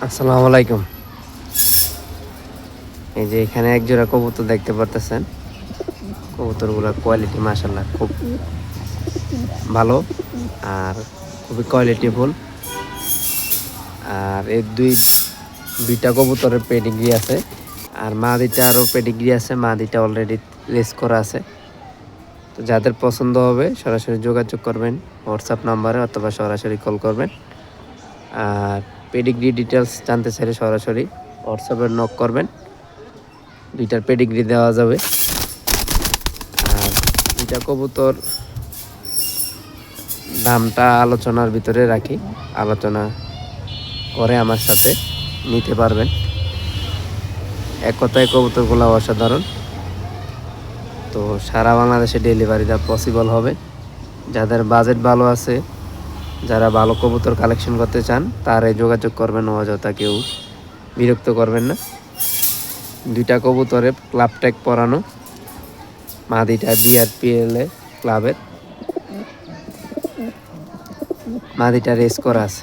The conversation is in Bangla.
আসসালামু আলাইকুম। এই যে এখানে এক জোড়া কবুতর দেখতে পারতেছেন। কবুতরগুলোর কোয়ালিটি মাশাআল্লাহ খুব ভালো আর খুবই কোয়ালিটিফুল। আর এই দুইটা কবুতরের পেডিগ্রি আছে, আর মাদিটারও পেডিগ্রি আছে। মাদিটা অলরেডি রেস করা আছে। তো যাদের পছন্দ হবে সরাসরি যোগাযোগ করবেন হোয়াটসঅ্যাপ নাম্বারে, অথবা সরাসরি কল করবেন। আর পেডিগ্রি ডিটেলস জানতে চাইলে সরাসরি হোয়াটসঅ্যাপে নক করবেন, দুইটার পেডিগ্রি দেওয়া যাবে। আর দুইটা কবুতর দামটা আলোচনার ভিতরে রাখি, আলোচনা করে আমার সাথে নিতে পারবেন। এক কথায় কবুতরগুলো অসাধারণ। তো সারা বাংলাদেশে ডেলিভারি দেওয়া পসিবল হবে। যাদের বাজেট ভালো আছে, যারা ভালো কবুতর কালেকশন করতে চান, তারাই যোগাযোগ করবেন। অযথা কেউ বিরক্ত করবেন না। দুইটা কবুতরে ক্লাব ট্যাগ পরানো, মাদিটা বিআরপিএল ক্লাবের, মাদিটা রেস করা আছে।